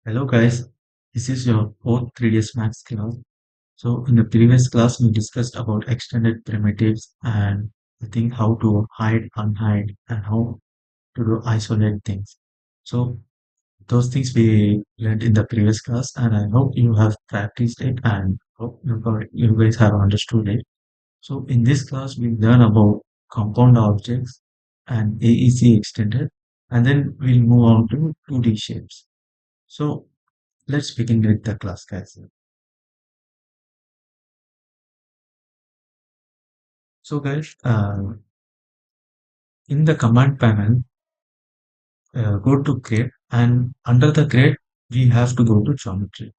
Hello guys, this is your fourth 3ds Max class. So in the previous class we discussed about extended primitives and I think how to hide, unhide and how to do isolate things. So those things we learned in the previous class and I hope you have practiced it and hope you guys have understood it. So in this class we learn about compound objects and AEC extended and then we'll move on to 2D shapes. So let's begin with the class, guys. So, guys, in the command panel, go to create, and under the create, we have to go to geometry.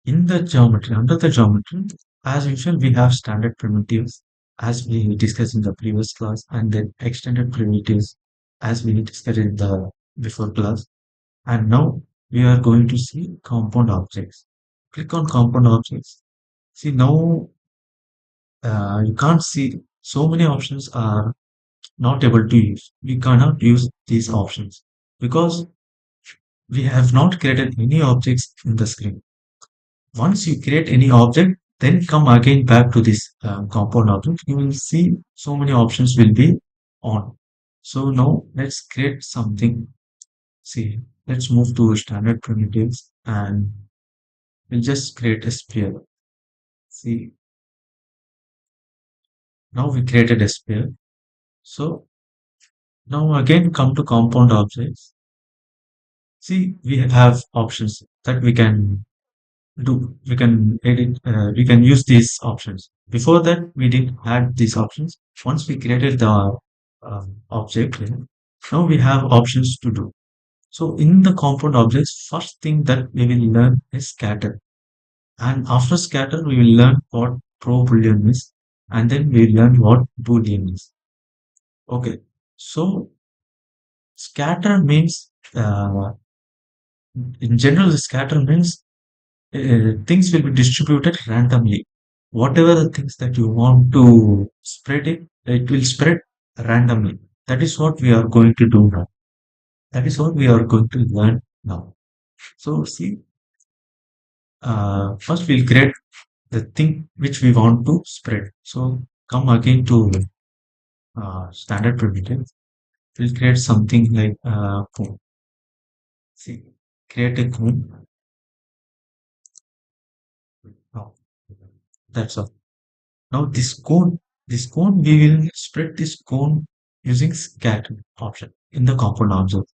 In the geometry, under the geometry, as usual, we have standard primitives, as we discussed in the previous class, and then extended primitives, as we discussed in the before class. And now we are going to see compound objects. Click on compound objects. See now, you can't see so many options are not able to use. We cannot use these options because we have not created any objects in the screen. Once you create any object, then come again back to this compound object. You will see so many options will be on. So now let's create something. See, let's move to standard primitives and we'll just create a sphere. See, now we created a sphere. So now again come to compound objects. See, we have options that we can do. We can edit, we can use these options. Before that, we didn't had these options. Once we created the object, now we have options to do. So in the compound objects, first thing that we will learn is scatter. And after scatter, we will learn what pro-boolean is. And then we will learn what boolean is. Okay. So scatter means, in general, scatter means things will be distributed randomly. Whatever the things that you want to spread it, it will spread randomly. That is what we are going to do now. That is what we are going to learn now. So see, first we'll create the thing which we want to spread. So come again to standard primitive. We'll create something like cone. See, create a cone. Now, that's all. Now this cone, we will spread this cone using scatter option in the compound object.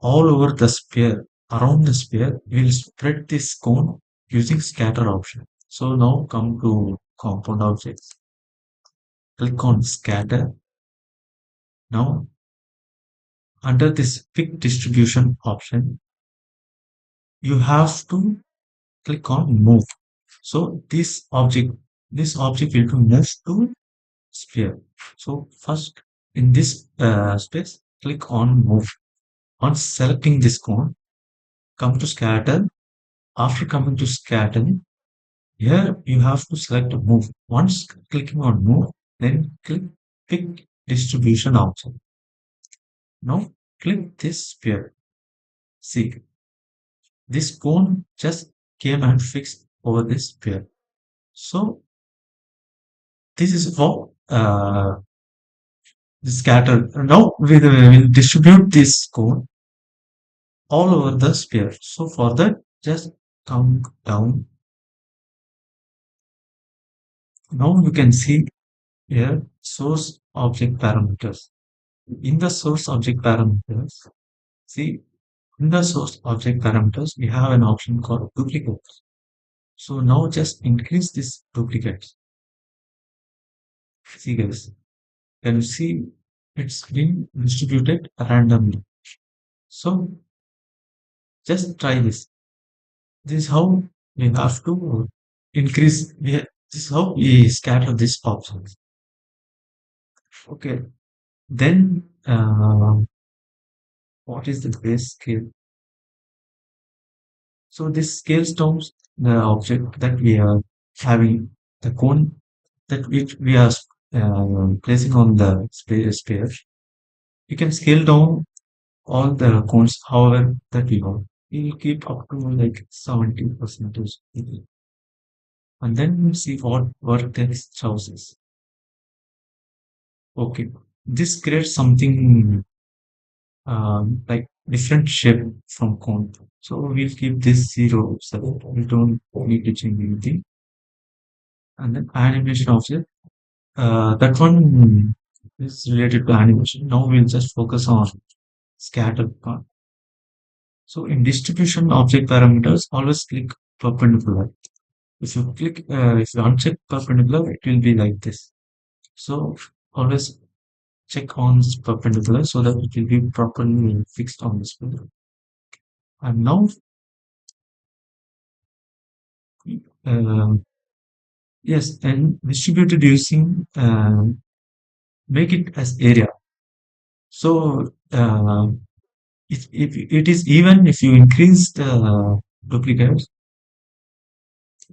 All over the sphere, around the sphere, we will spread this cone using scatter option. So now come to compound objects, click on scatter. Now under this pick distribution option, you have to click on move. So this object will be moved to sphere. So first in this space, click on move. Once selecting this cone, come to scatter. After coming to scatter, here you have to select move. Once clicking on move, then click pick distribution option. Now click this sphere. See, this cone just came and fixed over this sphere. So this is how the scatter. Now we will distribute this cone all over the sphere. So for that, just come down. Now you can see here source object parameters. In the source object parameters, see in the source object parameters, we have an option called duplicates. So now just increase this duplicates. See guys, can you see it's been distributed randomly. So just try this. This is how we have to increase. This is how we scatter these options. Okay. Then what is the base scale? So this scales down the object that we are having, the cone that which we are placing on the sphere. You can scale down all the cones however that we want. we'll keep up to like 70 percentage. And then we'll see what vertex choices. Okay. This creates something like different shape from cone. So we'll keep this zero, so we don't need to change anything. And then animation object. That one is related to animation. Now we'll just focus on scatter part. So in distribution object parameters, always click perpendicular. If you uncheck perpendicular, it will be like this. So always check on perpendicular so that it will be properly fixed on this pillar. And now, uh, yes, and distributed using make it as area. So if it is even if you increase the duplicates,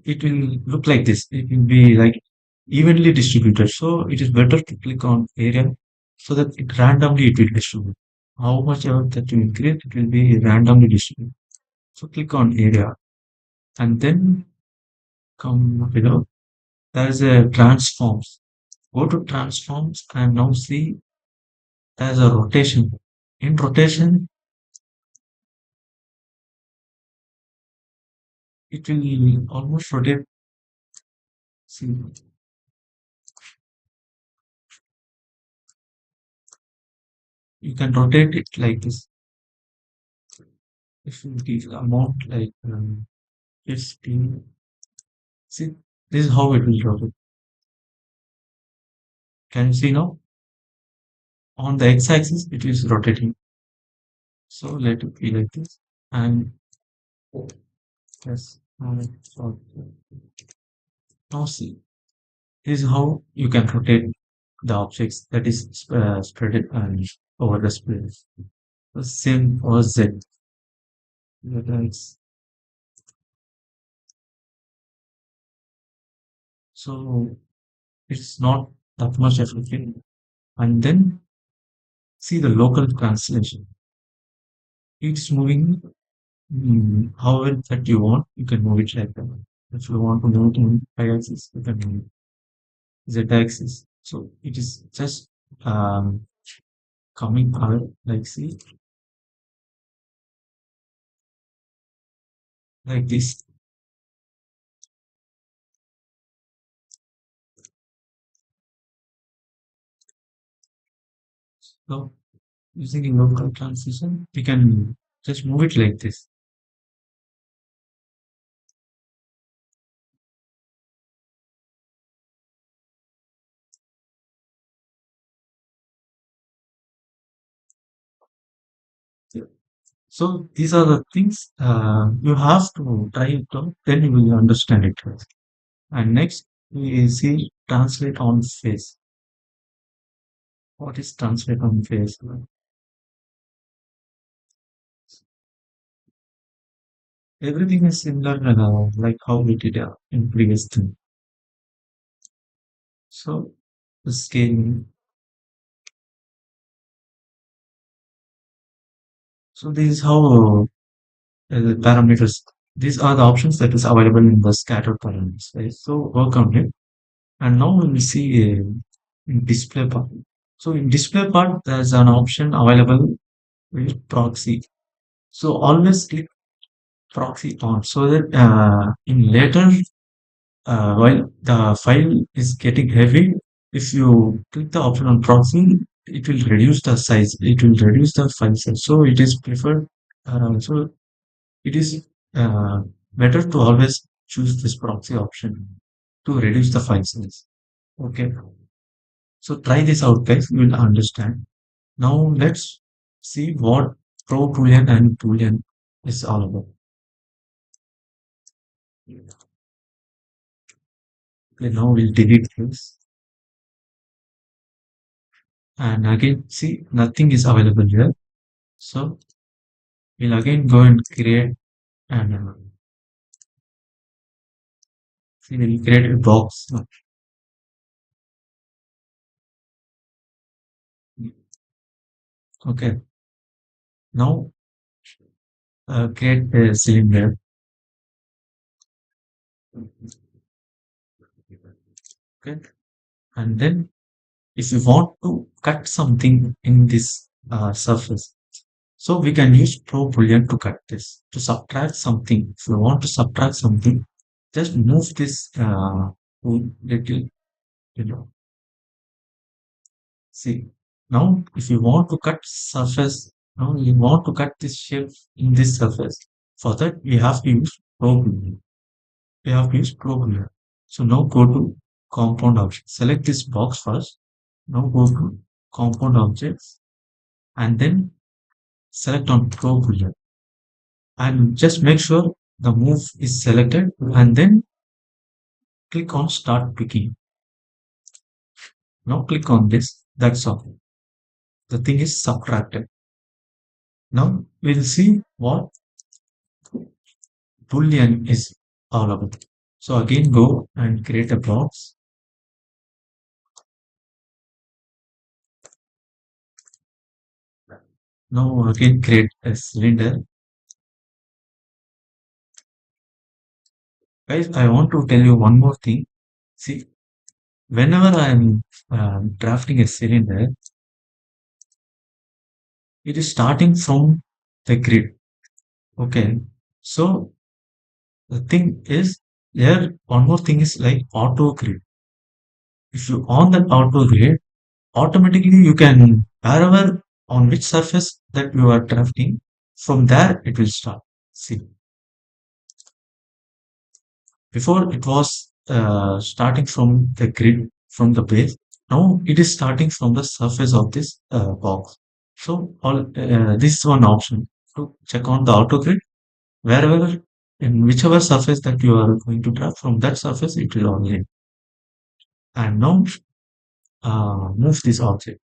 it will look like this. It will be like evenly distributed. So it is better to click on area so that it will distribute. How much ever that you increase, it will be randomly distributed. So click on area and then come below. There's a transforms. Go to transforms and now see there's a rotation. In rotation, it will almost rotate. See, you can rotate it like this. If you give amount like 15, see, this is how it will rotate. Can you see now? On the x-axis, it is rotating. So let it be like this. And yes, so now see, this is how you can rotate the objects that is spread it and over the space. The same for Z. That's so it's not that much effective. And then see the local translation. It's moving however that you want. You can move it like that. If you want to move it in y-axis, you can move it z-axis. So it is just um, coming out like see like this. So using a local transition, we can just move it like this. So these are the things you have to try it out, then you will understand it. And next we see translate on face. What is translate on face? Everything is similar like how we did in previous thing. So the scaling. So this is how the parameters. These are the options that is available in the scatter parameters. Right? So work on it. And now we will see in display part. So in display part, there's an option available with proxy. So always click proxy on so that in later while the file is getting heavy, if you click the option on proxy, it will reduce the size. It will reduce the file size. So it is preferred. So it is uh, better to always choose this proxy option to reduce the file size. Okay. So try this out, guys. You will understand. Now let's see what pro boolean and boolean is all about. Okay, now we'll delete this. And again, see, nothing is available here. So we'll again go and create and see, we'll create a box. Okay. Now create a cylinder. Okay, and then if you want to cut something in this surface, so we can use pro boolean to cut this. To subtract something, if you want to subtract something, just move this little, you know, see. Now, if you want to cut surface, now you want to cut this shape in this surface. For that, we have to use pro boolean. We have to use pro boolean. So now go to compound object. Select this box first. Now go to compound objects and then select on pro boolean and just make sure the move is selected and then click on start picking. Now click on this. That's all. The thing is subtracted. Now we'll see what boolean is all about. So again go and create a box. Now again create a cylinder. Guys, I want to tell you one more thing. See, whenever I'm drafting a cylinder, it is starting from the grid. Okay. So the thing is, here one more thing is like auto grid. If you on that auto grid, automatically you can wherever on which surface that you are drafting, from there it will start. See, before it was starting from the grid from the base. Now it is starting from the surface of this box. So all this is one option to check on the auto grid wherever in whichever surface that you are going to draft from that surface it will origin. And now move this object.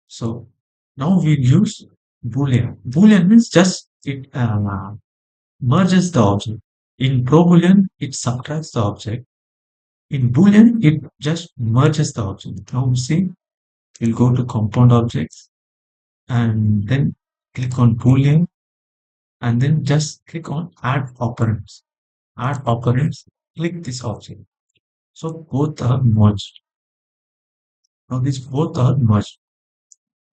So now we use boolean. Boolean means just it merges the object. In pro boolean it subtracts the object. In boolean it just merges the object. Now see, we'll go to compound objects and then click on boolean and then just click on add operands. Add operands, click this object. So both are merged. Now these both are merged.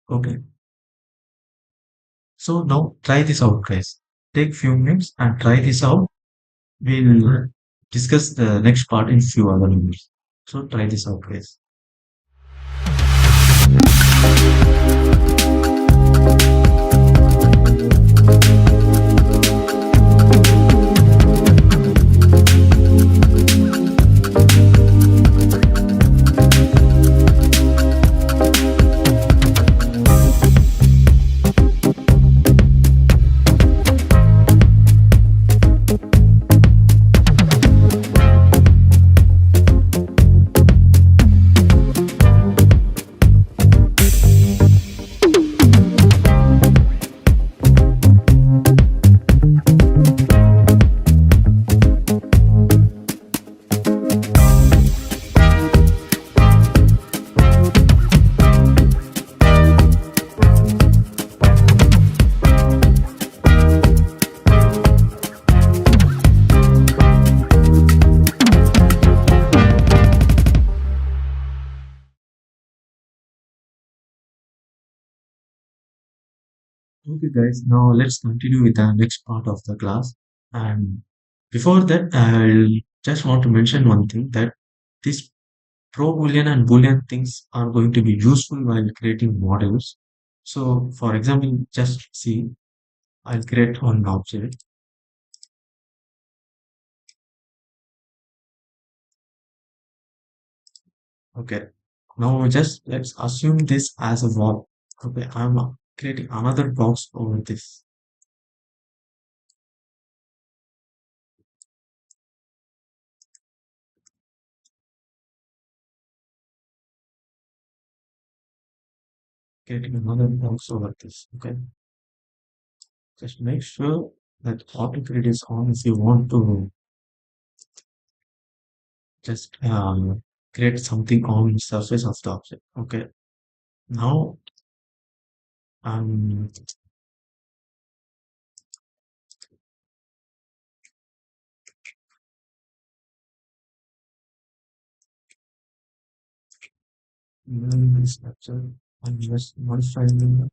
Okay. So now try this out, guys. Take few minutes and try this out. We'll discuss the next part in few other minutes. So try this out, guys. Okay, guys, now let's continue with the next part of the class. And before that, I'll just want to mention one thing that this pro boolean and boolean things are going to be useful while creating models. So, for example, just see, I'll create one object. Okay, now just let's assume this as a wall. Okay, I'm creating another box over this. Creating another box over this. Okay, just make sure that autogrid is on if you want to just create something on the surface of the object. Okay, now Um, structure and just modifying the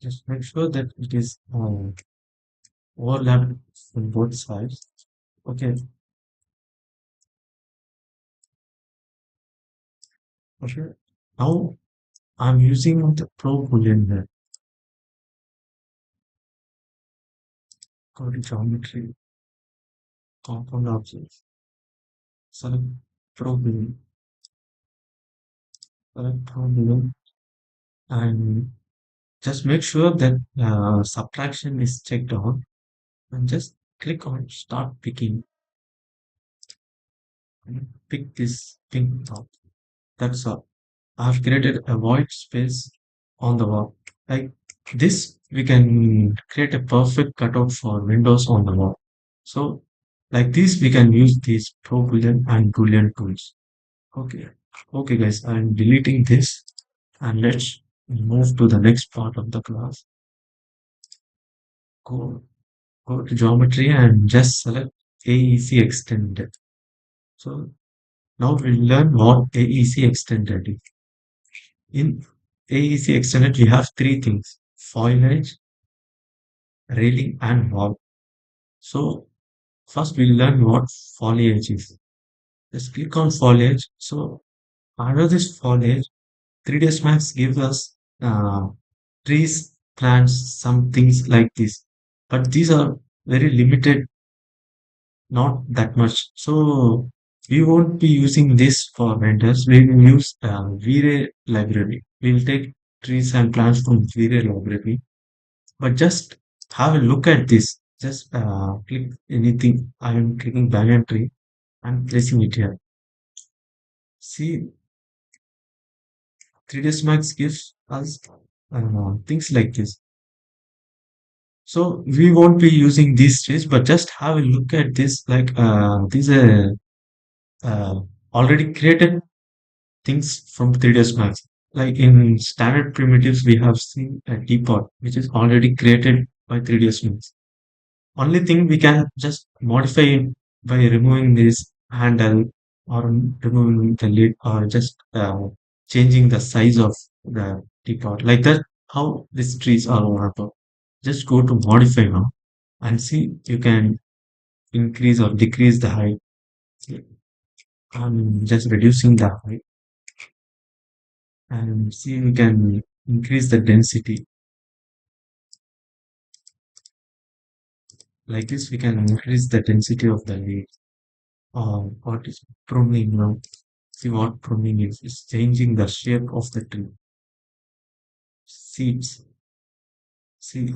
just make sure that it is overlapped from both sides. Okay, okay. Now I'm using the Pro Boolean here. Go to geometry, compound objects, select Pro Boolean, select Pro Boolean, and just make sure that subtraction is checked on, and just click on Start Picking and pick this pink top. That's all. I've created a white space on the wall. Like this, we can create a perfect cutout for windows on the wall. So, like this, we can use these Pro Boolean and Boolean tools. Okay, okay, guys, I'm deleting this and let's move to the next part of the class. Go, go to geometry and just select AEC extended. So now we'll learn what AEC extended is. In AEC extended, we have three things: foliage, railing, and wall. So first we'll learn what foliage is. Just click on foliage. So under this foliage, 3ds Max gives us trees, plants, some things like this. But these are very limited, not that much. So we won't be using this for renders. We will use V-Ray library. We'll take trees and plants from V-Ray library. But just have a look at this. Just click anything. I am clicking banyan tree and placing it here. See, 3ds Max gives us things like this. So we won't be using these trees, but just have a look at this. Like these are already created things from 3ds Max. Like in standard primitives, we have seen a teapot, which is already created by 3ds Max. Only thing we can just modify it by removing this handle or removing the lid or just changing the size of the teapot. Like that, how these trees are over. Just go to modify now and see you can increase or decrease the height. I'm just reducing the height and see we can increase the density. Like this, we can increase the density of the lead. What is pruning now? See what pruning is. It's changing the shape of the tree. Seeds. See,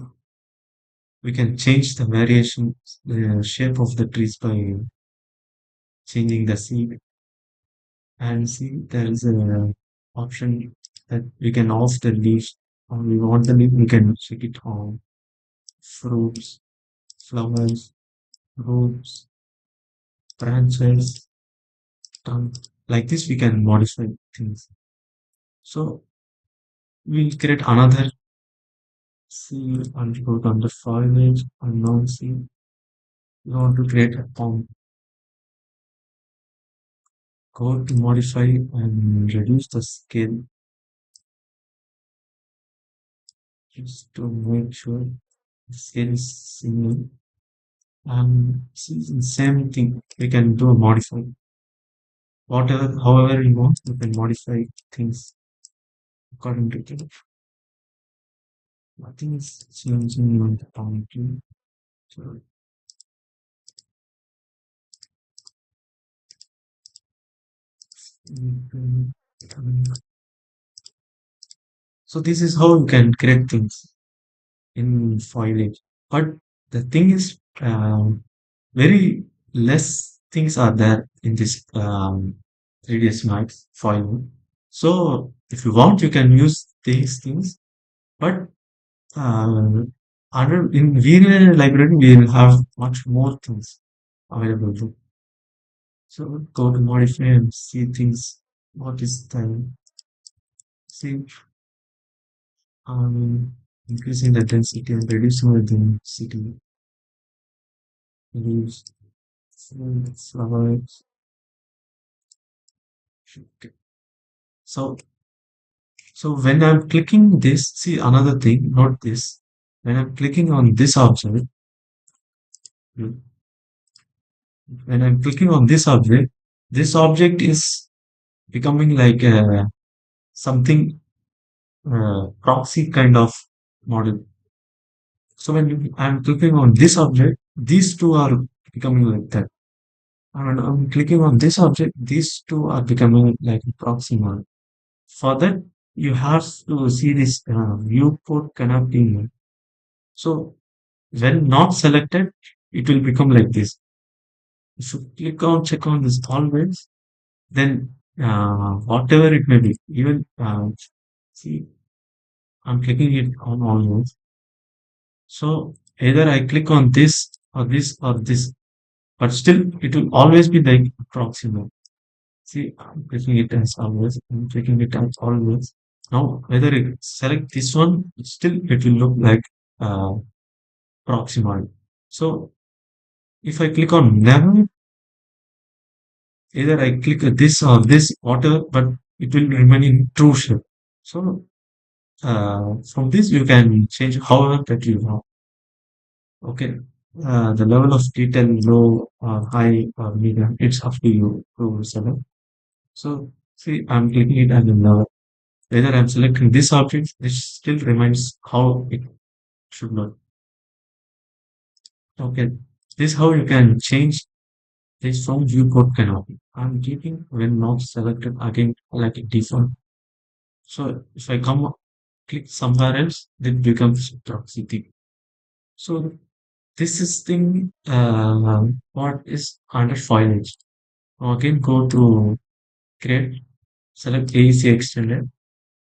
we can change the variation, the shape of the trees by changing the seed. And see, there is a option that we can off the leaves. Or we want the leaf, we can check it on fruits, flowers, roots, branches, trunk. Like this, we can modify things. So we'll create another seed and go to under foliage, unknown seed. We want to create a pond. Go to modify and reduce the scale just to make sure the scale is similar. And see, the same thing, we can do a modify. Whatever, however you want, you can modify things according to the nothing is changing on the boundary. So, mm, so this is how you can create things in foliage. But the thing is, very less things are there in this 3ds Max file. So if you want, you can use these things But other in VLA library, we will have much more things available. So go to modify and see things. What is the see increasing the density and reducing the density, reduce flowers. Okay. So so when I'm clicking this, see another thing, not this. When I'm clicking on this object, hmm, when I'm clicking on this object is becoming like something proxy kind of model. So when I'm clicking on this object, these two are becoming like that. And when I'm clicking on this object, these two are becoming like a proxy model. For that, you have to see this viewport connecting. So when not selected, it will become like this. If you click on check on this always, then whatever it may be, even see, I'm clicking it on always. So either I click on this or this or this, but still it will always be like approximate. See, I'm clicking it as always, I'm clicking it as always. Now, whether it select this one, still it will look like uh, proximal. So if I click on never, either I click this or this, whatever, but it will remain in true shape. So from this you can change however that you want. Okay. The level of detail, low or high or medium, it's up to you to select. So see, I'm clicking it as a level. Whether I'm selecting this object, this still remains how it should look. Okay. This how you can change this from viewport canopy. I'm keeping when not selected again like a default. So if I come click somewhere else, it becomes proxy thing. So this is thing what is under foliage. Again go to create, select AEC extended.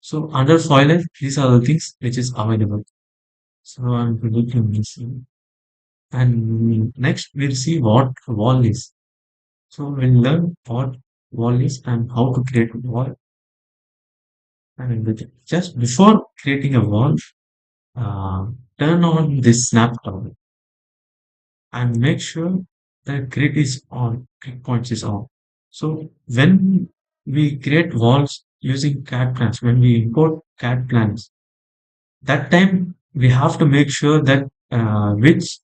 So under foliage, these are the things which is available. So I'm deleting this. And next we'll see what wall is. So we'll learn what wall is and how to create a wall and everything. Just before creating a wall, uh, turn on this snap toggle and make sure the grid is on, grid points is on. So when we create walls using CAD plans, when we import CAD plans, that time we have to make sure that which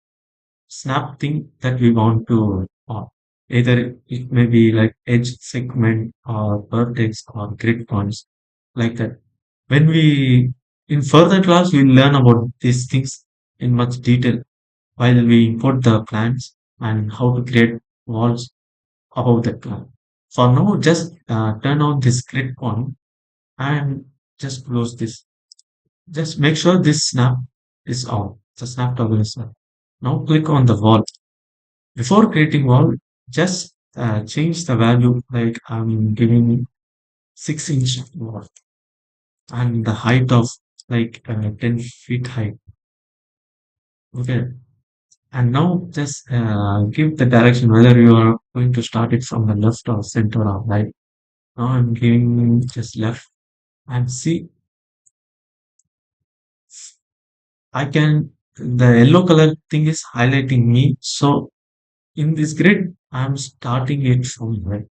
snap thing that we want to on. Either it may be like edge segment or vertex or grid points like that. When we in further class we'll learn about these things in much detail while we import the plans and how to create walls above the plan. For now, just turn on this grid point and just close this. Just make sure this snap is on. The snap toggle is on. Now click on the wall. Before creating wall, just change the value like I'm giving 6-inch wall and the height of like 10 feet height. Okay. And now just give the direction whether you are going to start it from the left or center or right. Now I'm giving just left and see I can the yellow color thing is highlighting me. So in this grid, I'm starting it from right.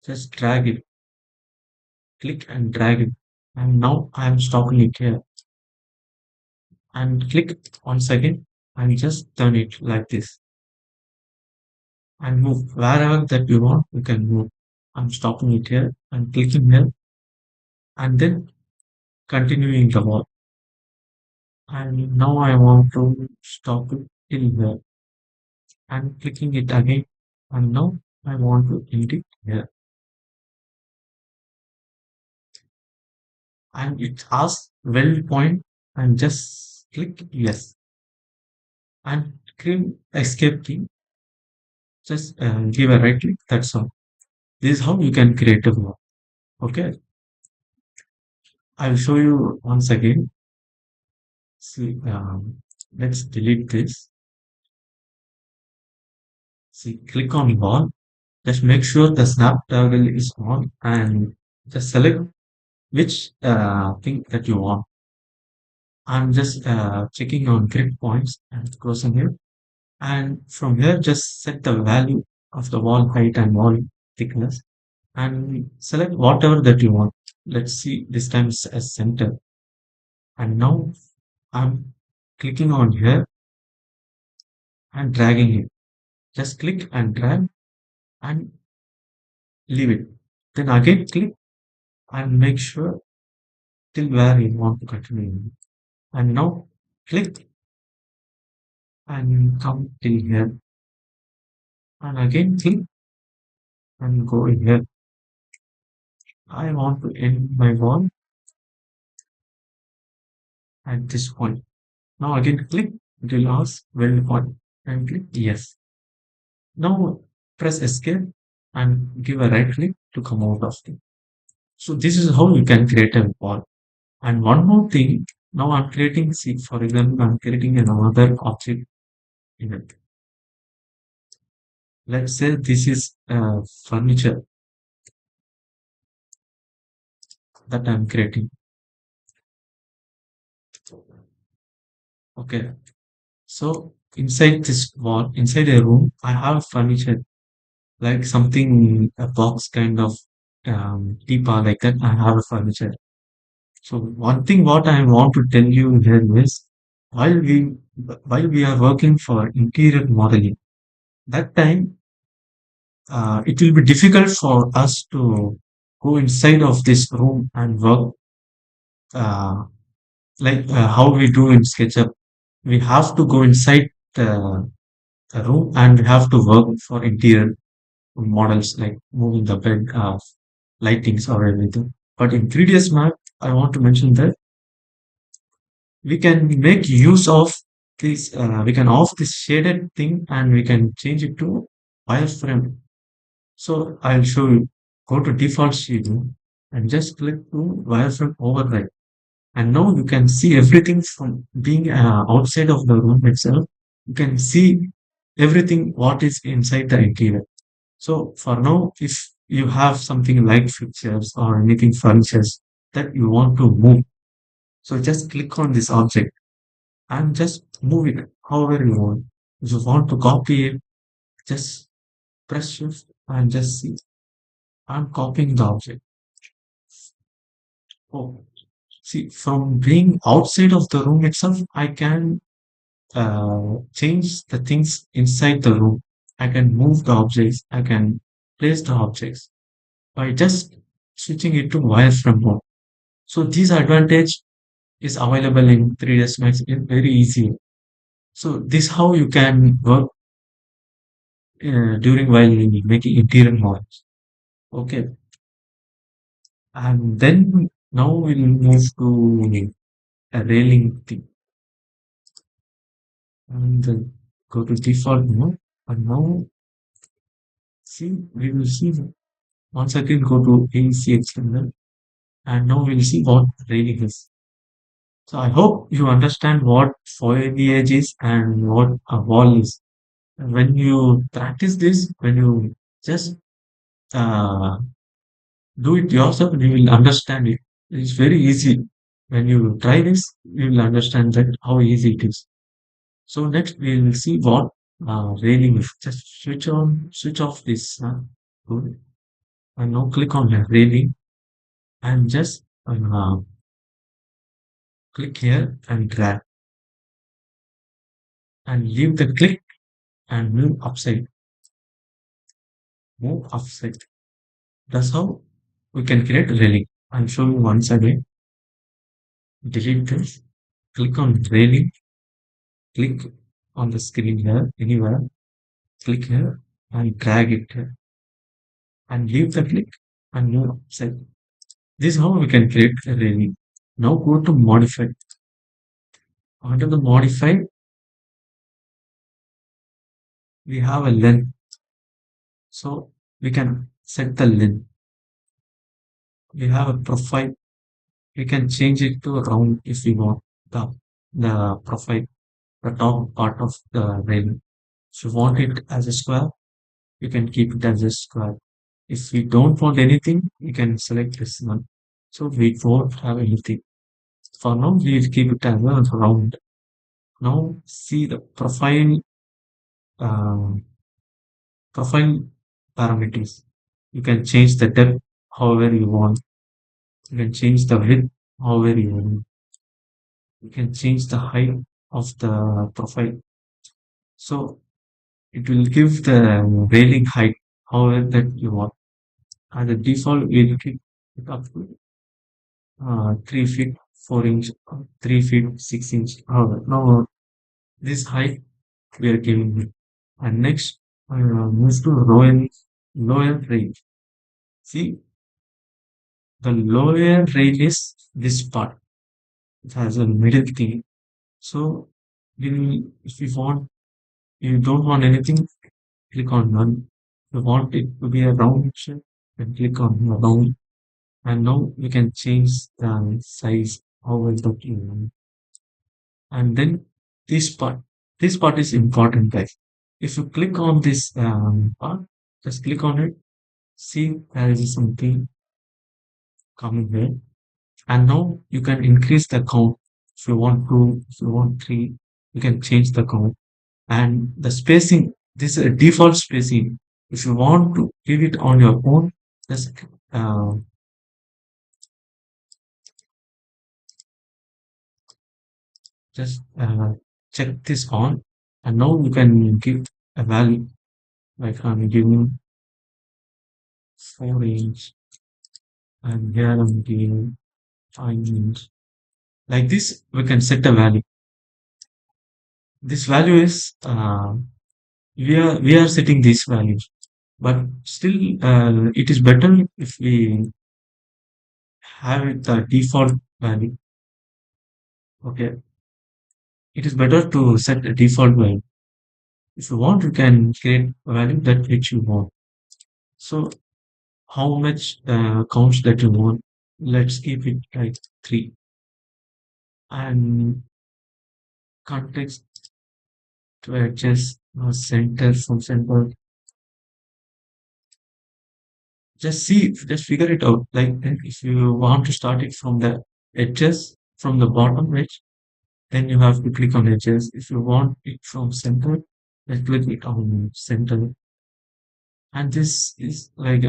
Just drag it, click and drag it. And now I'm stopping it here. And click once again and just turn it like this. And move wherever that you want, you can move. I'm stopping it here and clicking here and then continuing the wall. And now I want to stop it in here and clicking it again. And now I want to end it here. And it asks well point and just click yes and click escape key. Just give a right click. That's all. This is how you can create a wall. Okay. I'll show you once again. See, let's delete this. See, click on wall. Just make sure the snap toggle is on and just select which thing that you want. I'm just checking on grid points and closing it. And from here, just set the value of the wall height and wall thickness and select whatever that you want. Let's see this time as center. And now I'm clicking on here and dragging it. Just click and drag and leave it. Then again click and make sure till where you want to continue. And now click and come till here. And again click and go in here. I want to end my wall at this point. Now again click till ask weld point and click yes. Now press escape and give a right click to come out of it. So this is how you can create a wall. And one more thing, now I'm creating, see, for example, I'm creating another object in it. Let's say this is furniture that I'm creating. Okay, so inside this wall, inside a room, I have furniture like something, a box kind of teapot like that. I have a furniture. So one thing what I want to tell you here is while we while we are working for interior modeling, that time it will be difficult for us to go inside of this room and work uh, like how we do in SketchUp. We have to go inside the room and we have to work for interior models like moving the bed, lightings or everything. But in 3ds Max, I want to mention that we can make use of this. We can off this shaded thing and we can change it to wireframe. So I'll show you. Go to default shading and just click to wireframe override. And now you can see everything from being outside of the room itself. You can see everything what is inside the interior. So for now, if you have something like fixtures or anything furnitures that you want to move, so just click on this object and just move it however you want. If you want to copy it, just press shift and just see. I'm copying the object. Oh, see, from being outside of the room itself, I can change the things inside the room. I can move the objects. I can place the objects by just switching it to wireframe mode. So this advantage is available in 3ds Max in very easy. So this how you can work during while making interior models. Okay, and then now we'll move to a railing thing and then go to default mode. And now see we will see once again go to AEC external and now we'll see what railing is. So I hope you understand what foliage is and what a wall is. When you practice this, when you just uh, do it yourself, you will understand it. It's very easy. When you try this, you will understand that how easy it is. So next we will see what railing is. Just switch off this tool, and now click on the railing and just click here and drag and leave the click and move upside. That's how we can create railing. I'll show you once again. Delete this. Click on railing. Click on the screen here, anywhere. Click here and drag it here and leave the click and move upside. This is how we can create a railing. Now go to modify. Under the modify, we have a length. So we can set the length. We have a profile. We can change it to round if we want the profile, the top part of the railing. If you want it as a square, you can keep it as a square. If we don't want anything, you can select this one. So we won't have anything. For now, we will keep it as a round. Now see the uh, profile parameters. You can change the depth however you want. You can change the width however you want. You can change the height of the profile. So it will give the railing height however that you want. As a default, we'll keep it up to 3 feet 4 inch, 3 feet 6 inch. However, now this height we are giving it. And next, move to lower range. See, the lower range is this part. It has a middle thing. So, if you want, you don't want anything, click on none. If you want it to be a round shape, then click on round. And now you can change the size however that you want. And then this part, this part is important, guys. If you click on this part, just click on it. See, there is something coming here. And now you can increase the count. If you want two, if you want three, you can change the count. And the spacing, this is a default spacing. If you want to give it on your own, just uh, just check this on, and now you can give a value. Like I'm giving 4 inch, and here I'm giving 5 inch. Like this, we can set a value. This value is we are setting these values, but still it is better if we have it the default value. Okay, it is better to set a default value. If you want, you can create a value that which you want. So how much counts that you want? Let's keep it like three. And context to adjust center from center. Just see, just figure it out. Like if you want to start it from the edges, from the bottom edge, then you have to click on edges. If you want it from center, then click it on center. And this is like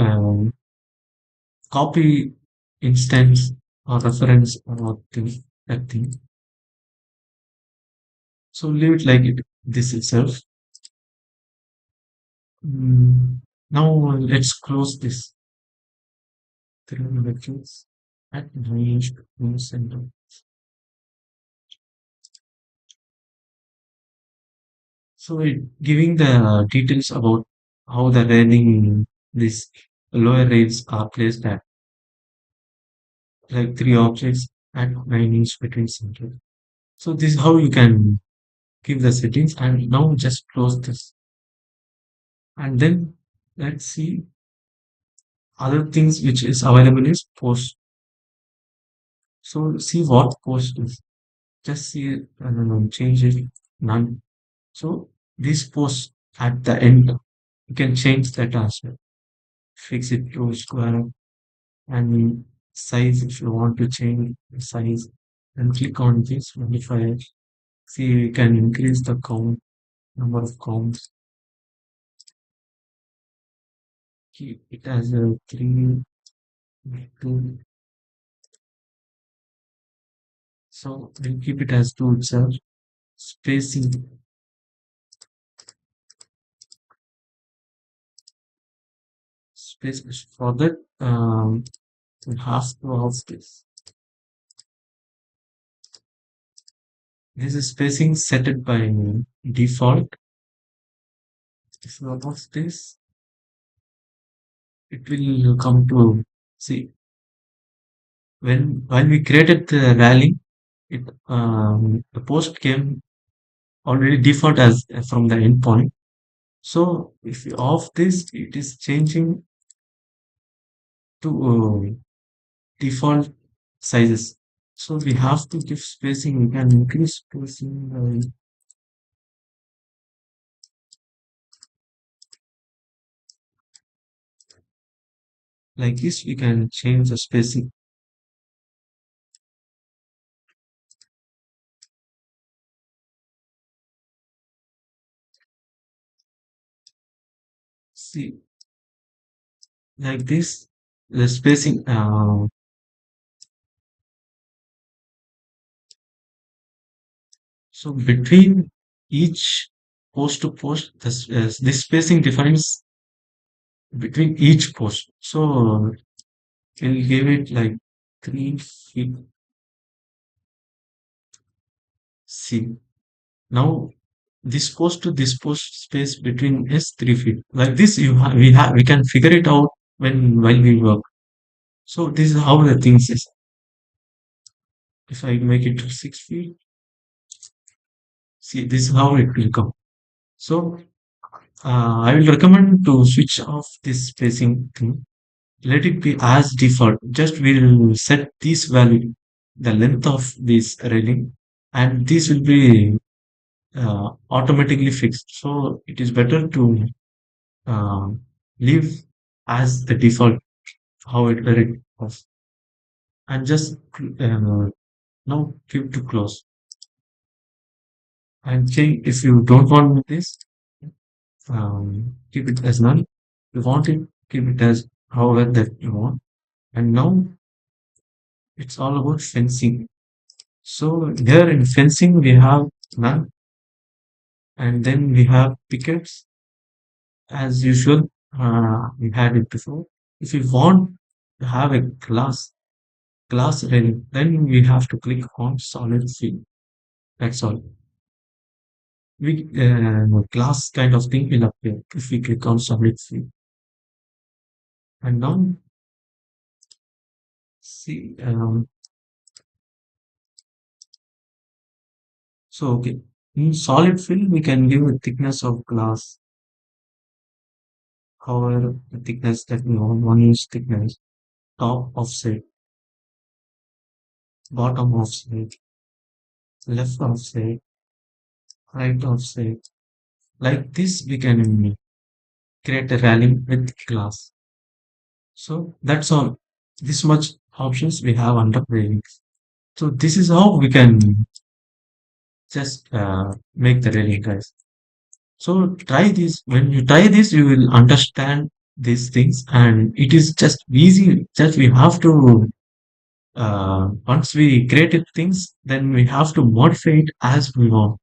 copy instance or reference or thing, that thing. So leave it like it, this itself. Mm, now let's close this. Three lectures at range center. So it giving the details about how the railing these lower rails are placed at like three objects at 9 inch between center. So this is how you can give the settings, and now just close this. And then let's see other things which is available is post. So see what post is. Just see it and change it none. So this post at the end, you can change that as well. Fix it to square and size if you want to change the size. And click on this modifier. See, you can increase the count, number of counts. Keep it as a three, two. So we'll keep it as two itself. Spacing, space for that. We have to have this. This is spacing set it by default. If you above this, it will come to see when we created the rally, it the post came already default as from the endpoint. So if you off this, it is changing to default sizes. So we have to give spacing. We can increase spacing like this. We can change the spacing. See, like this, the spacing. So between each post to post, this spacing difference between each post. So we'll give it like 3 feet. See, now this post to this post space between is 3 feet. Like this, we can figure it out while we work. So this is how the things is. If I make it to 6 feet, see this is how it will come. So I will recommend to switch off this spacing thing. Let it be as default. Just we'll set this value, the length of this railing, and this will be automatically fixed. So it is better to uh, leave as the default how where it was, and just now keep to close and change. If you don't want this, keep it as none. If you want it, keep it as however that you want. And now it's all about fencing. So here in fencing we have none, and then we have pickets as usual. We had it before. If you want to have a glass railing, then we have to click on solid fill. That's all. We glass kind of thing will appear if we click on solid fill. And now see, so okay, in solid fill we can give a thickness of glass, however the thickness that we want. One inch thickness, top offset, bottom offset, left offset, right offset. Like this, we can create a railing with glass. So that's all. This much options we have under railings. So this is how we can just make the railing, guys. So try this. When you try this, you will understand these things, and it is just easy. Just we have to once we created things, then we have to modify it as we want.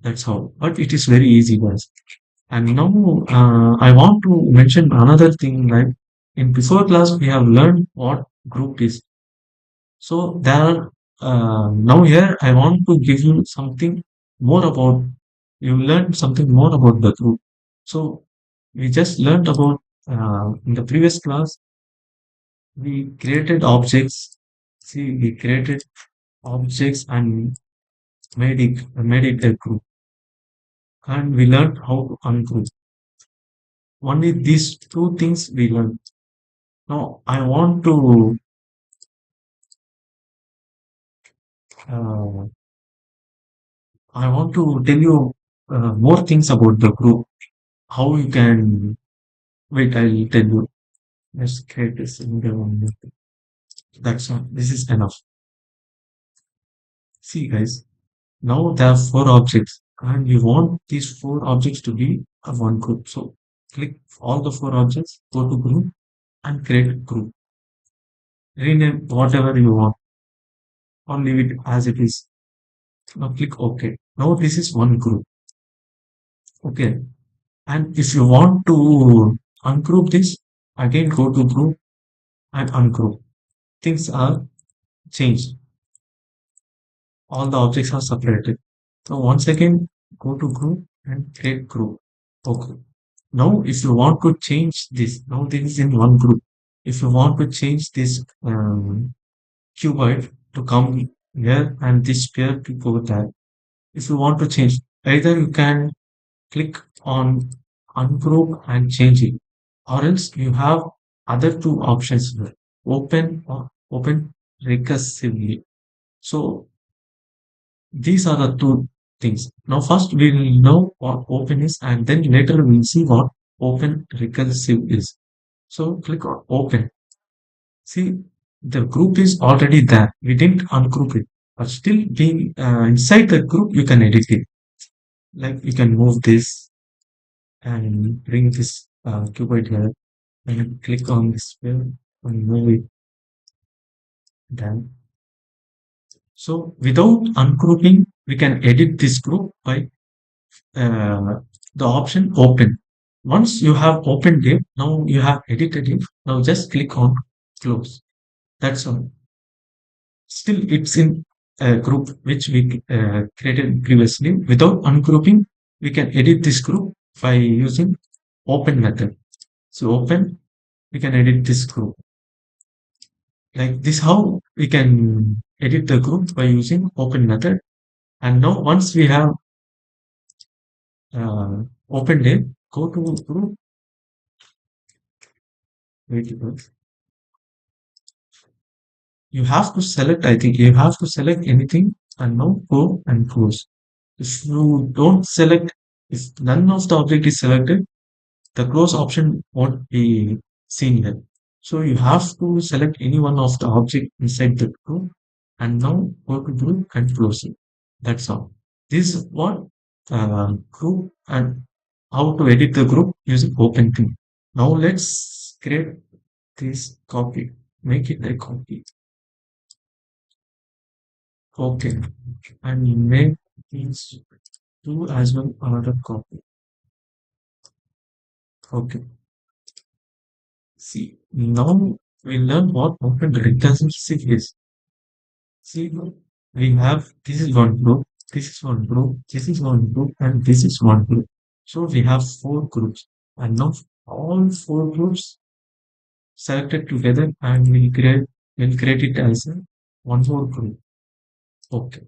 That's how. But it is very easy, guys. And now I want to mention another thing. Like in before class, we have learned what group is. So there, now here I want to give you something more about. You learned something more about the group. So we just learned about in the previous class. We created objects. See, we created objects and made it a group, and we learned how to ungroup. Only these two things we learned. Now uh, I want to tell you more things about the group. How you can wait. I'll tell you. Let's create this in the one. That's all. This is enough. See, guys. Now there are four objects, and you want these four objects to be a one group. So click all the four objects, go to group, and create group. Rename whatever you want, or leave it as it is. Now click OK. Now this is one group. Okay. And if you want to ungroup this, again go to group and ungroup. Things are changed. All the objects are separated. So once again, go to group and create group. Okay. Now, if you want to change this, now this is in one group. If you want to change this cuboid to come here and this sphere to go there, if you want to change, either you can click on ungroup and change it, or else you have other two options here, open or open recursively. So these are the two things. Now first we will know what open is and then later we'll see what open recursive is. So click on open. See, the group is already there. We didn't ungroup it. But still being inside the group, you can edit it. Like you can move this and bring this cuboid here and click on this fill and move it down. So without ungrouping, we can edit this group by the option open. Once you have opened it, now you have edited it. Now just click on close. That's all. Still, it's in a group which we created previously. Without ungrouping, we can edit this group by using open method. So open, we can edit this group. Like this, how we can edit the group by using open method. And now once we have opened it, go to group. Wait, you have to select, I think you have to select anything and now go and close. If you don't select, if none of the object is selected, the close option won't be seen here. So you have to select any one of the object inside the group and now go to group and close it. That's all. This is what group and how to edit the group using open thing. Now let's create this copy. Make it a copy. Okay. And make these two as well another copy. Okay. See, now we learn what open recursive is. See, we have this is one group, this is one group, this is one group, and this is one group. So we have four groups, and now all four groups selected together, and we'll create it as a one more group. Okay.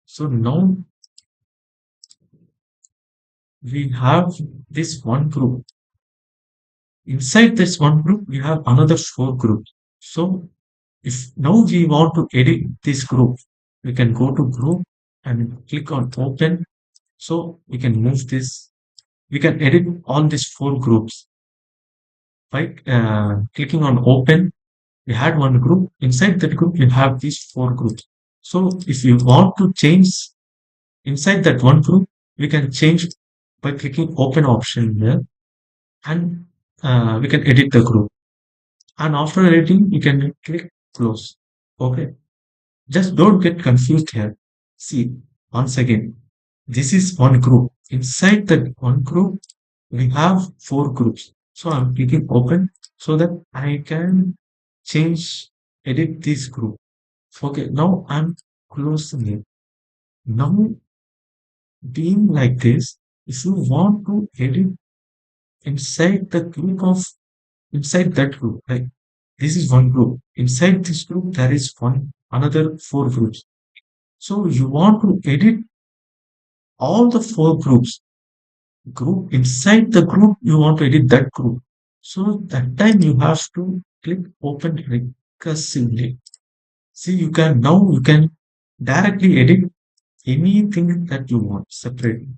So now we have this one group. Inside this one group, we have another four groups. So if now we want to edit this group, we can go to group and click on open. So we can move this. We can edit all these four groups by clicking on open. We had one group. Inside that group, you have these four groups. So if you want to change inside that one group, we can change by clicking open option here and we can edit the group. And after editing, you can click close. Okay. Just don't get confused here. See, once again, this is one group. Inside that one group, we have four groups. So I'm clicking open so that I can change, edit this group. Okay, now I'm closing it. Now, being like this, if you want to edit inside the group of, inside that group, like this is one group. Inside this group, there is one, another four groups. So you want to edit all the four group inside the group you want to edit that group. So that time you have to click open recursively. See, you can directly edit anything that you want separately,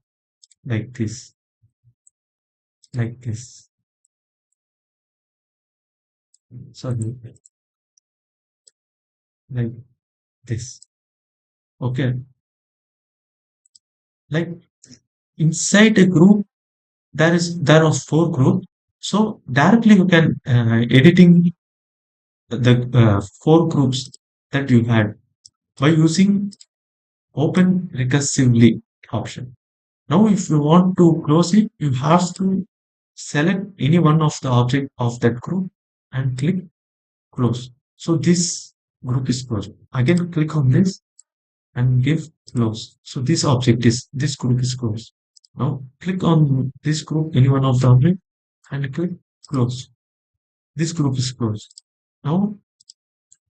like this, like this. Sorry, like this. Okay, like inside a group there are four groups. So directly you can editing the four groups that you had by using open recursively option. Now, if you want to close it, you have to select any one of the object of that group and click close. So this group is closed. Again, click on this and give close. So this group is closed. Now click on this group, any one of the object, and click close. This group is closed. Now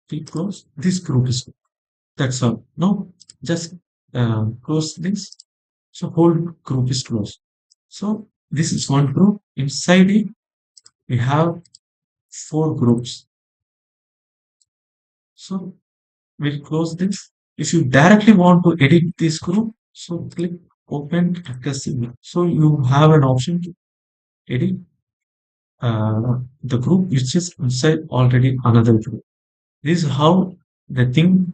click close. This group is closed. That's all. Now just close this. So whole group is closed. So this is one group. Inside it, we have four groups. So we'll close this If you directly want to edit this group, so click open recursive. So you have an option to edit the group which is inside already another group. This is how the thing,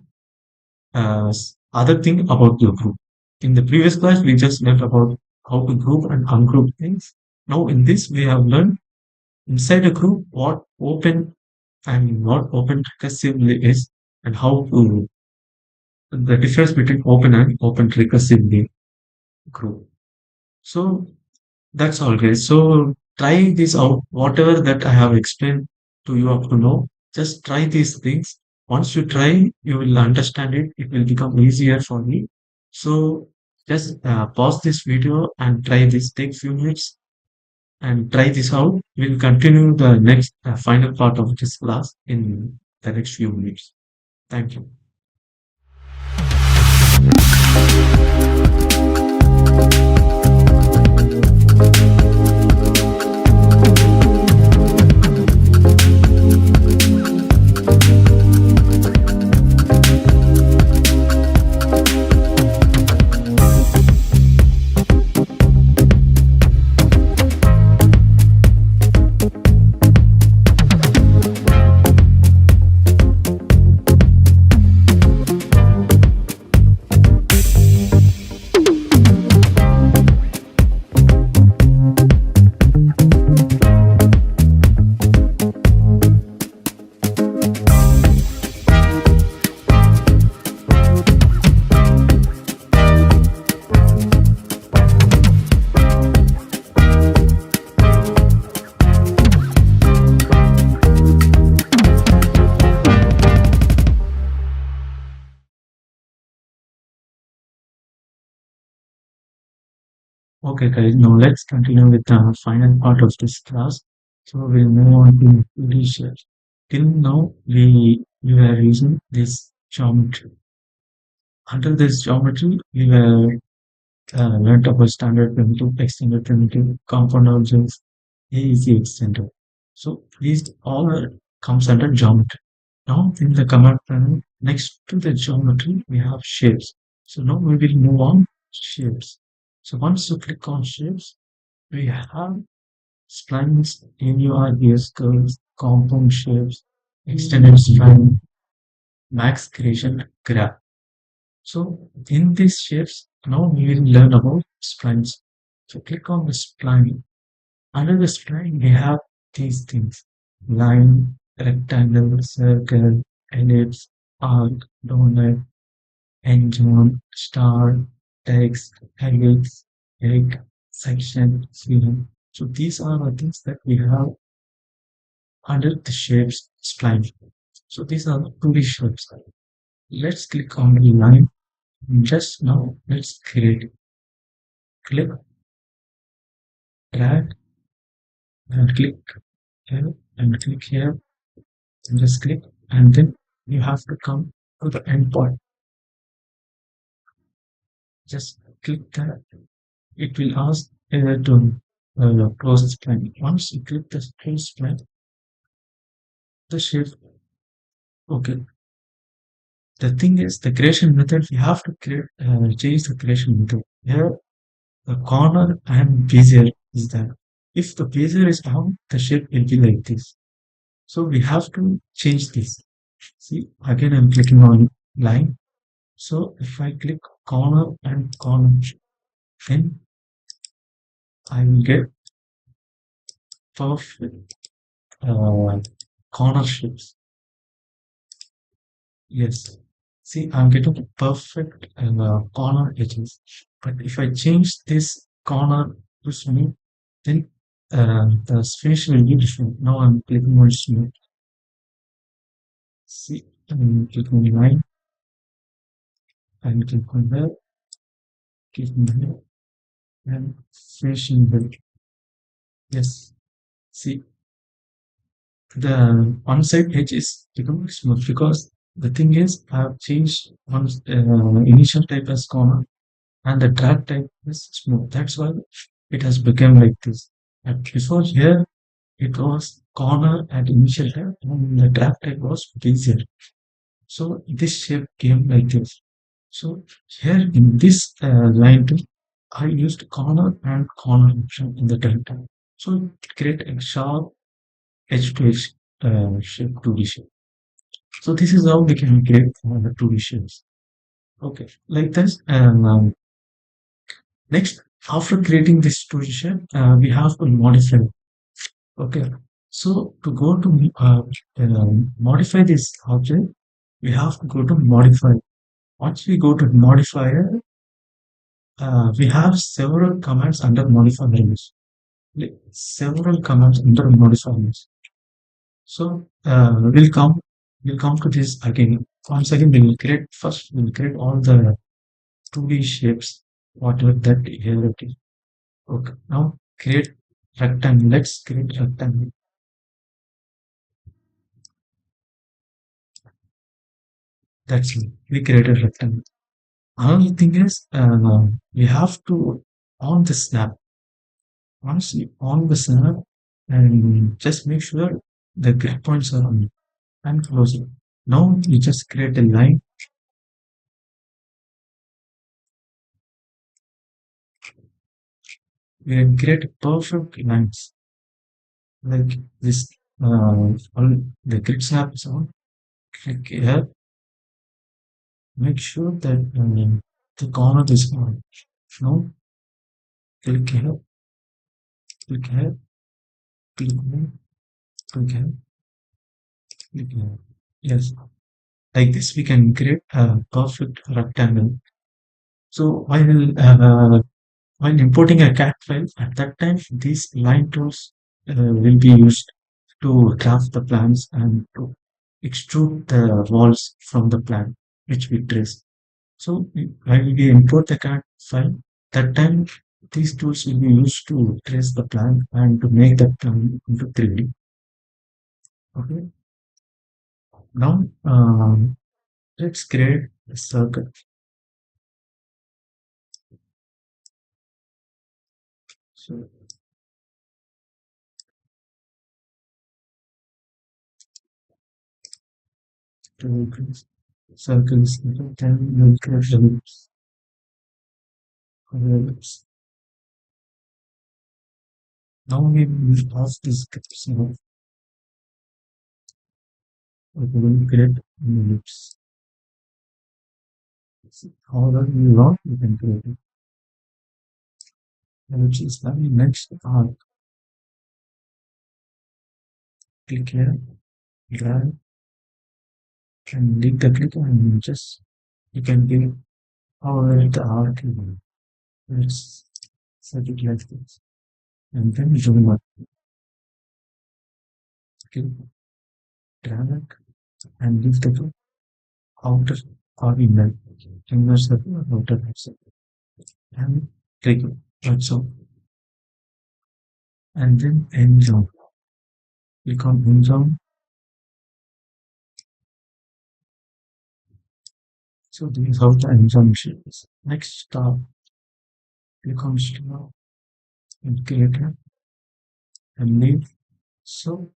other thing about the group. In the previous class, we just learned about how to group and ungroup things. Now in this, we have learned inside a group what open and what open recursively is, and how to the difference between open and open recursively group. So that's all, guys. So try this out. Whatever that I have explained to you up to now, just try these things. Once you try, you will understand it. It will become easier for me. So just pause this video and try this. Take few minutes and try this out. We'll continue the next final part of this class in the next few minutes. Thank you. Okay, guys, now let's continue with the final part of this class. So we'll move on to 2D shapes. Till now, we were using this geometry. Under this geometry, we were learned about standard primitive, extended primitive, compound objects, easy extender. So these all comes under geometry. Now in the command panel, next to the geometry, we have shapes. So now we will move on shapes. So once you click on shapes, we have splines, NURBS curves, compound shapes, extended spline, max creation graph. So in these shapes, now we will learn about splines. So click on the spline. Under the spline, we have these things: line, rectangle, circle, ellipse, arc, donut, engine, star, text, helix, egg, section, sphere. So these are the things that we have under the shapes spline. So these are the 2D shapes. Let's click on the line. Just now, let's create. Click, drag, and click here, and click here, and just click, and then you have to come to the end point. Just click that. It will ask to close the spline. Once you click the close spline, the shape. Okay. The thing is, the creation method, we have to create change the creation method. Here, the corner and bezier is there. If the bezier is down, the shape will be like this. So we have to change this. See, again I'm clicking on line. So if I click corner and corner, then I will get perfect corner shapes. Yes. See, I'm getting perfect corner edges. But if I change this corner to smooth, then the finish will be different. Now I'm clicking on smooth. See, I'm clicking on line. I'm clicking on there, clicking here, and finishing there. Yes. See, the one side edge is becoming smooth because the thing is I have changed one initial type as corner and the drag type is smooth. That's why it has become like this. And before here it was corner and initial type and the drag type was easier. So this shape came like this. So here in this line tool, I used corner and corner option in the delta. So it create a sharp edge to edge shape 2D shape. So this is how we can create 2D shapes. Okay, like this. And next, after creating this 2D shape, we have to modify. Okay, so to go to modify this object, we have to go to modify. Once we go to modifier, we have several commands under modifiers. Several commands under modifiers. So we'll come to this again. Once again, we'll create all the 2D shapes, whatever that here it is. Okay, now create rectangle. Let's create rectangle. That's it. We created rectangle. Another thing is, we have to on the snap. Once you on the snap, and just make sure the grid points are on and close it. Now you just create a line. We can create perfect lines like this. All the grid snap is on. Click here. Make sure that the corner is on. Now click here. Click here. Click here. Click here. Click here. Yes. Like this, we can create a perfect rectangle. So while importing a CAD file, at that time, these line tools will be used to draft the plans and to extrude the walls from the plan which we trace. So while we import the CAD file, that time these tools will be used to trace the plan and to make the plan into 3D. Okay. Now let's create a circle. So to increase circles, then we'll create ellipse. Now we will pass this so we will create an ellipse. However we want, we can create it. Ellipse is the next arc. Click here, drag, and leave the click and just you can give however the arc you want. Let's set it like this. And then zoom up. Click, drag, and leave the outer or inner circle or outer circle. And click it. That's all. And then end zone. Click on end zone. So this is how the end zone shape is. Next star. Click on star and create it and leave. So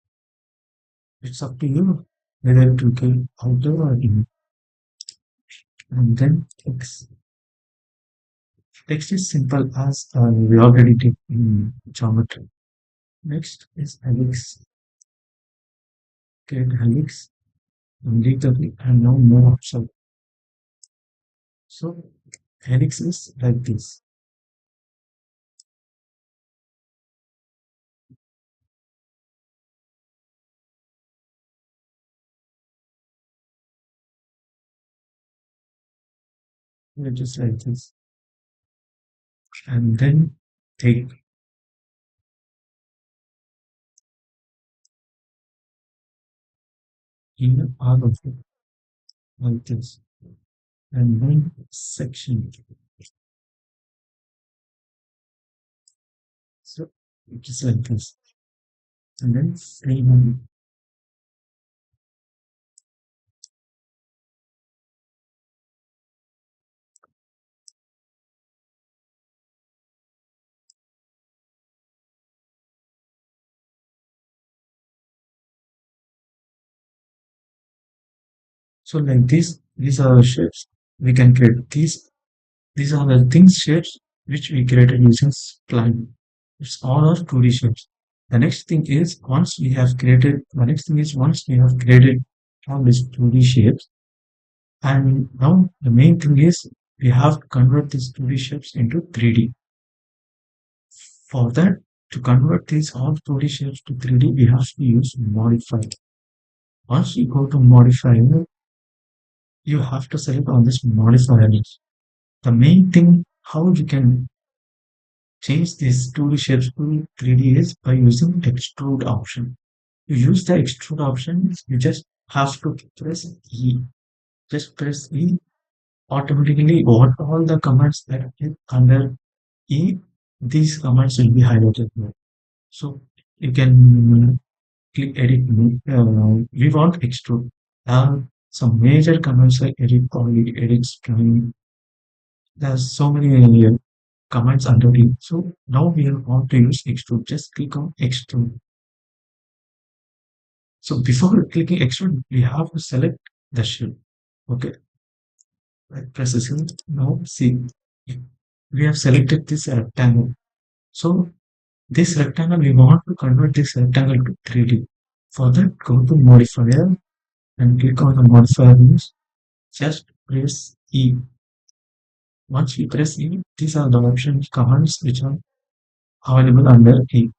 it's up to you whether to go outer or in. And then text. Text is simple as we already did in geometry. Next is helix. Create helix and leave the click and now more option. So helix is like this. Just like this. And then take in all of it like this. And then section. So just like this. And then frame. So like this, these are the shapes. We can create these are the things shapes which we created using spline. It's all our 2D shapes. The next thing is once we have created all these 2D shapes, and now the main thing is we have to convert these 2D shapes into 3D. For that, to convert these all 2D shapes to 3D, we have to use modifier. Once you go to modifier, you have to select on this modifier list. The main thing how you can change these 2D shapes to 3D is by using extrude option. You use the extrude option, you just have to press E. Just press E. Automatically, all the commands that are under E, these commands will be highlighted here. So you can click edit. We want extrude. Some major commands like edit poly, edit spline. There's so many commands under it. So now we want to use extrude. Just click on extrude. So before clicking extrude, we have to select the shape. Okay, right, press this. Now see, we have selected this rectangle. So this rectangle, we want to convert this rectangle to 3D. For that, go to modifier and click on the modifier list. Just press E. Once we press E, these are the options commands which are available under E.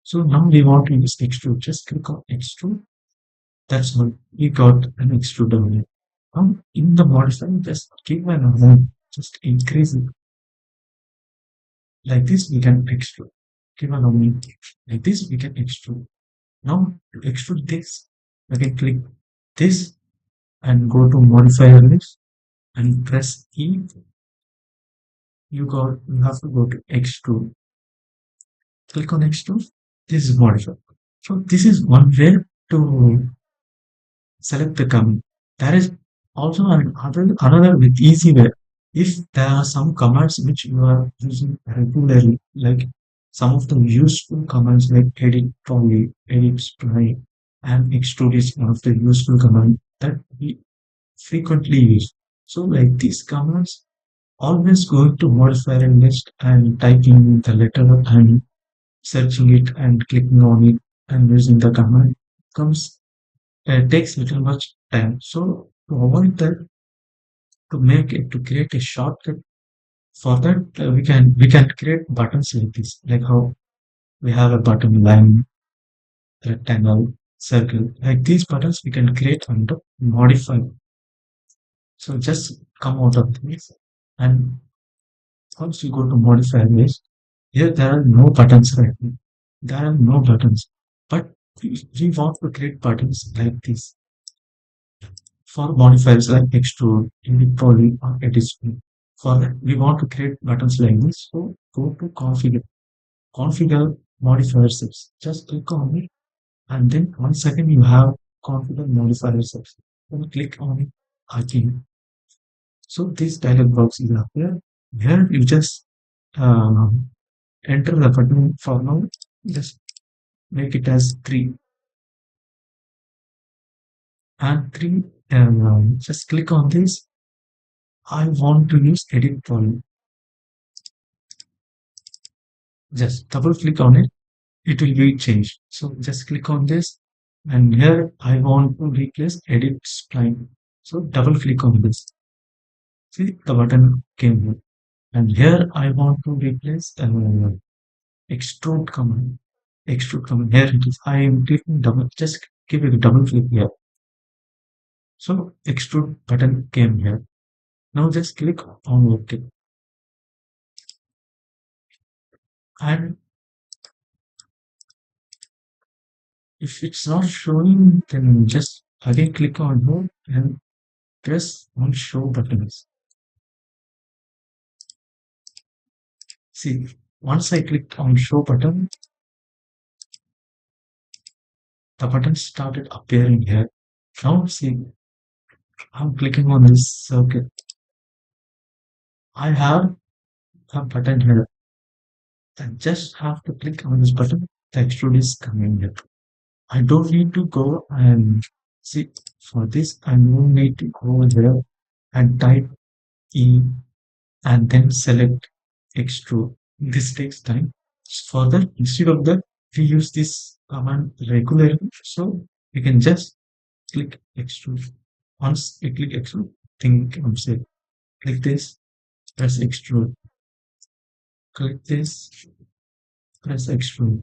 So now we want to use extrude. Just click on extrude. That's all. We got an extrude down here. Now in the modifier, just give an amount. Just increase it. Like this, we can extrude. Give an amount. Like this, we can extrude. Now to extrude this, I can click this and go to modifier list and press E. You have to go to extrude. Click on extrude. This is modifier. So this is one way to select the command. There is also another with easy way. If there are some commands which you are using regularly, like some of the useful commands like edit poly, edit spline, and extrude is one of the useful commands that we frequently use. So like these commands, always going to modifier list and typing the letter and searching it and clicking on it and using the command comes takes little much time. So to avoid that, to create a shortcut for that, we can create buttons like this, like how we have a button line, rectangle, circle. Like these buttons, we can create under modify. So just come out of this, and once you go to modify list, here there are no buttons right now. There are no buttons, but we want to create buttons like this for modifiers like extrude, edit poly, or edit spin. For that, we want to create buttons like this. So go to configure modifier steps. Just click on it, and then once again you have configure modifier steps. Then click on it again. So this dialog box is up here. Here you just enter the button for now. Just make it as 3 and 3. Just click on this. I want to use edit poly. Just double click on it, it will be changed. So just click on this, and here I want to replace edit spline. So double click on this. See, the button came here. And here I want to replace extrude command. Extrude command. Here it is. I am clicking double. Just give it a double click here. So extrude button came here. Now just click on OK. And if it's not showing, then just again click on Home and press on Show buttons. See, once I clicked on Show button, the button started appearing here. Now see, I'm clicking on this circle. I have a button here. I just have to click on this button. The extrude is coming here. I don't need to go and see for this. I don't need to go here and type E, and then select extrude. This takes time. For that, instead of that, we use this command regularly. So you can just click extrude. Once you click extrude, think I'm saying click this, press extrude, click this, press extrude,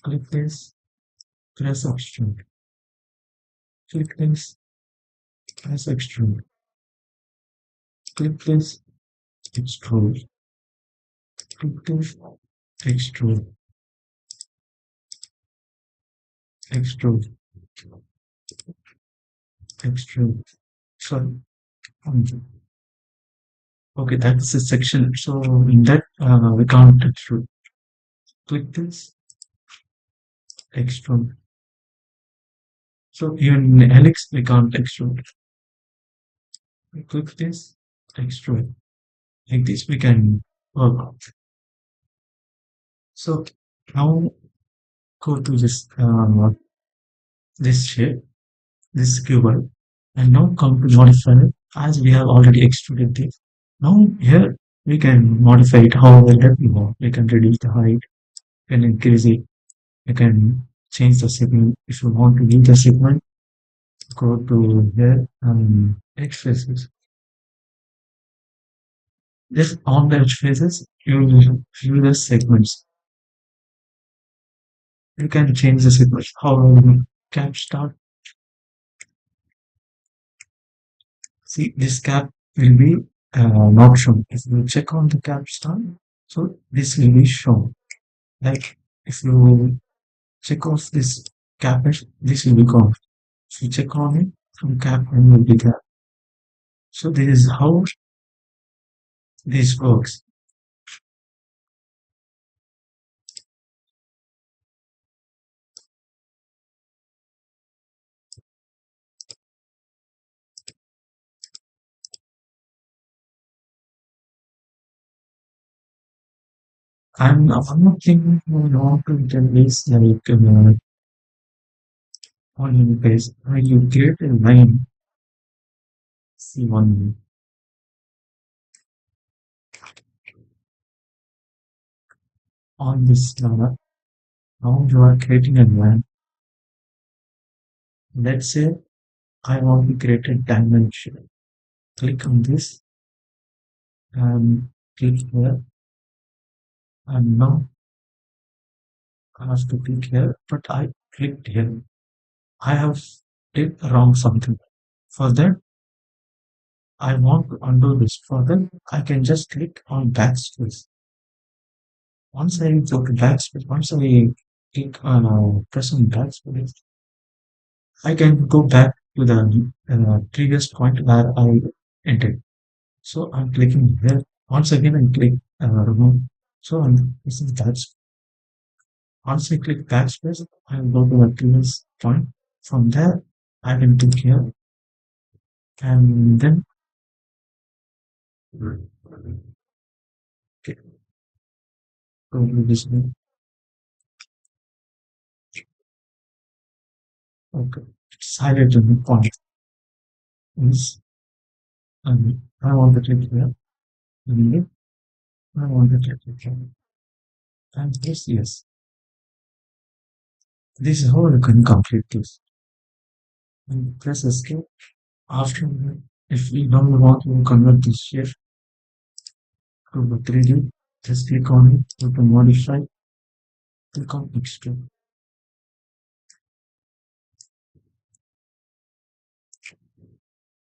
click this, press extrude, click this, press extrude, click this, extrude, click this, extrude, extrude, extrude. Sorry. um, Okay, that's a section. So in that we can't extrude. Click this, extrude. So even in helix we can't extrude. We click this, extrude. Like this we can work. So now go to this shape, this cuboid, and now come to modify it as we have already extruded this. Now here we can modify it however that we want. We can reduce the height, we can increase it, we can change the segment. If you want to leave the segment, go to here and edge faces. Just on the edge faces, you will view the segments. You can change the segments. However, you can start. See, this cap will be not shown. If you check on the cap start, so this will be shown. Like if you check off this cap, this will be gone. If you check on it, from cap and will be there. So this is how this works. And one more thing I want to tell is like on your page, when you create a line, see one on this line, now you are creating a line. Let's say I want to create a dimension. Click on this and click here, and now I have to click here, but I clicked here. I have did wrong something. For that, I want to undo this. For that, I can just click on backspace. Once I go to backspace, once I click on press on backspace, I can go back to the previous point where I entered. So I'm clicking here. Once again, I click remove. So I'm pressing that. Once I click backspace, I'll go to the previous point. From there, I can click here and then okay, go to this one. Okay, it's highlighted the point. Is I want to click here. And then I want to click here. And yes. This is how you can complete this. And press escape. After that, if we don't want to convert this shape to the 3D, just click on it, go to modify, click on extrude.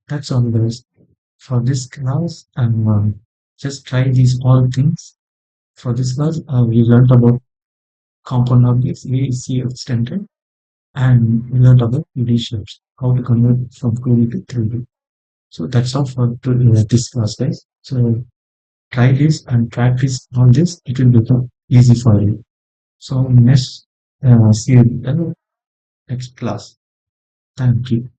That's all there is for this class. And just try these all things. For this class, we learned about component objects, VC extended, and we learned about 2D shapes, how to convert from 2D to 3D. So that's all for this class, guys. So try this and practice on this. It will become easy for you. So next, see you in the next class. Thank you.